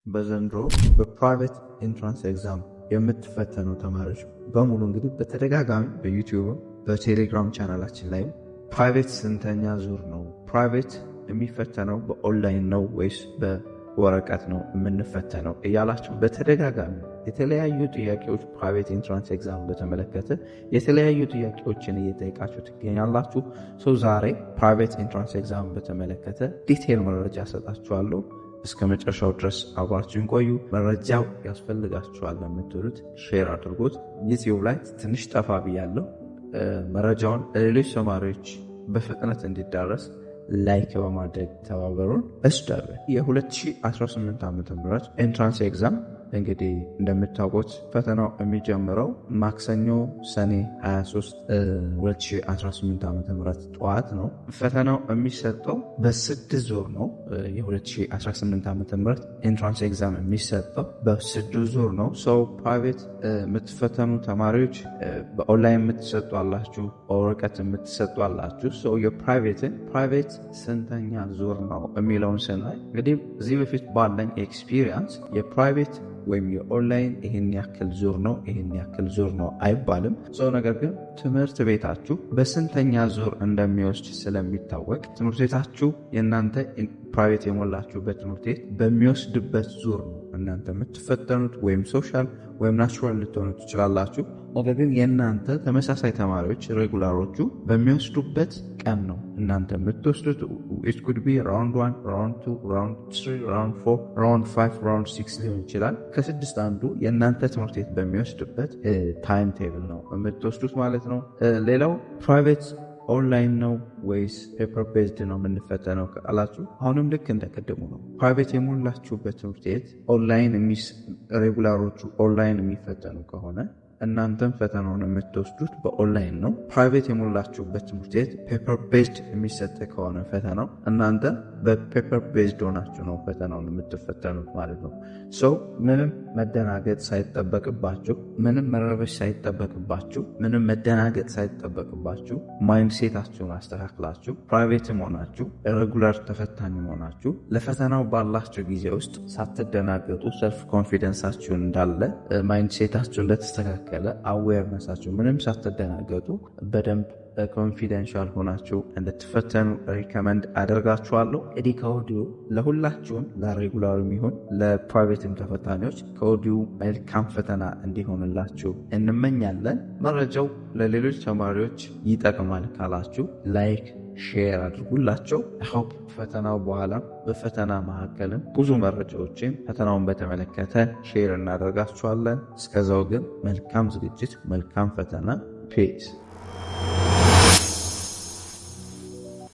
በዘንድሮ በፕራይቬት ኢንትራንስ ኤግዛም የምትፈተኑ ተማሪዎች በሙሉ እንግዲህ በተደጋጋሚ በዩቲዩብ በቴሌግራም ቻናላችን ላይ ፕራይቬት ስንተኛ ዙር ነው? ፕራይቬት የሚፈተነው በኦንላይን ነው ወይስ በወረቀት ነው የምንፈተነው እያላችሁ በተደጋጋሚ የተለያዩ ጥያቄዎች ፕራይቬት ኢንትራንስ ኤግዛም በተመለከተ የተለያዩ ጥያቄዎችን እየጠየቃችሁ ትገኛላችሁ። ዛሬ ፕራይቬት ኢንትራንስ ኤግዛም በተመለከተ ዲቴል መረጃ ሰጣችኋለሁ። እስከ መጨረሻው ድረስ አብራችሁን ቆዩ። መረጃው ያስፈልጋችኋል ለምትሉት ሼር አድርጎት። ዩቲዩብ ላይ ትንሽ ጠፋ ብያለሁ። መረጃውን ለሌሎች ተማሪዎች በፍጥነት እንዲዳረስ ላይክ በማድረግ ተባበሩን። እስዳለ የ2018 ዓ.ም ኤንትራንስ ኤግዛም እንግዲህ እንደምታውቁት ፈተናው የሚጀምረው ማክሰኞ ሰኔ 23 2018 ዓ.ም ጠዋት ነው። ፈተናው የሚሰጠው በ6 ዙር ነው። የ2018 ዓ.ም ኤንትራንስ ኤግዛም የሚሰጠው በ6 ዙር ነው። ፕራይቬት የምትፈተኑ ተማሪዎች በኦንላይን የምትሰጡ አላችሁ፣ በወረቀት የምትሰጡ አላችሁ። የፕራይቬት ስንተኛ ዙር ነው የሚለውን ስናይ እንግዲህ እዚህ በፊት ባለኝ ኤክስፒሪየንስ የፕራይቬት ወይም የኦንላይን ይህን ያክል ዙር ነው ይህን ያክል ዙር ነው አይባልም። ነገር ግን ትምህርት ቤታችሁ በስንተኛ ዙር እንደሚወስድ ስለሚታወቅ ትምህርት ቤታችሁ የእናንተ ፕራይቬት የሞላችሁበት ትምህርት ቤት በሚወስድበት ዙር ነው እናንተ የምትፈተኑት። ወይም ሶሻል ወይም ናቹራል ልትሆኑ ትችላላችሁ። ነገር ግን የእናንተ ተመሳሳይ ተማሪዎች ሬጉላሮቹ በሚወስዱበት ቀን ነው እናንተ የምትወስዱት። it could be round 1 round 2 round 3 round 4 round 5 round 6 ሊሆን ይችላል። ከስድስት አንዱ የእናንተ ትምህርት ቤት በሚወስድበት ታይም ቴብል ነው የምትወስዱት ማለት ነው። ሌላው ፕራይቬት ኦንላይን ነው ወይስ ፔፐር ቤዝድ ነው የምንፈተነው ካላችሁ አሁንም ልክ እንደቀደሙ ነው። ፕራይቬት የሞላችሁበት ትምህርት ቤት ኦንላይን ሬጉላሮቹ ኦንላይን የሚፈተኑ ከሆነ እናንተም ፈተናውን የምትወስዱት በኦንላይን ነው። ፕራይቬት የሞላችሁበት ትምህርት ቤት ፔፐር ቤዝድ የሚሰጥ ከሆነ ፈተናው እናንተ በፔፐር ቤዝድ ሆናችሁ ነው ፈተናውን የምትፈተኑት ማለት ነው። ምንም መደናገጥ ሳይጠበቅባችሁ፣ ምንም መረበሽ ሳይጠበቅባችሁ፣ ምንም መደናገጥ ሳይጠበቅባችሁ ማይንድ ሴታችሁን አስተካክላችሁ ፕራይቬትም ሆናችሁ ሬጉላር ተፈታኝ ሆናችሁ ለፈተናው ባላችሁ ጊዜ ውስጥ ሳትደናገጡ ሰልፍ ኮንፊደንሳችሁን እንዳለ ማይንድ ሴታችሁ እንደተስተካከለ አዌርነሳችሁ ምንም ሳትደናገጡ በደንብ ኮንፊደንሻል ሆናችሁ እንድትፈተኑ ሪከመንድ አደርጋችኋለሁ። ከወዲሁ ለሁላችሁም ለሬጉላር የሚሆን ለፕራይቬትም ተፈታኞች ከወዲሁ መልካም ፈተና እንዲሆንላችሁ እንመኛለን። መረጃው ለሌሎች ተማሪዎች ይጠቅማል ካላችሁ ላይክ ሼር አድርጉላቸው። ሆፕ ፈተናው በኋላ በፈተና መካከልም ብዙ መረጃዎችን ፈተናውን በተመለከተ ሼር እናደርጋችኋለን። እስከዛው ግን መልካም ዝግጅት፣ መልካም ፈተና። ፔስ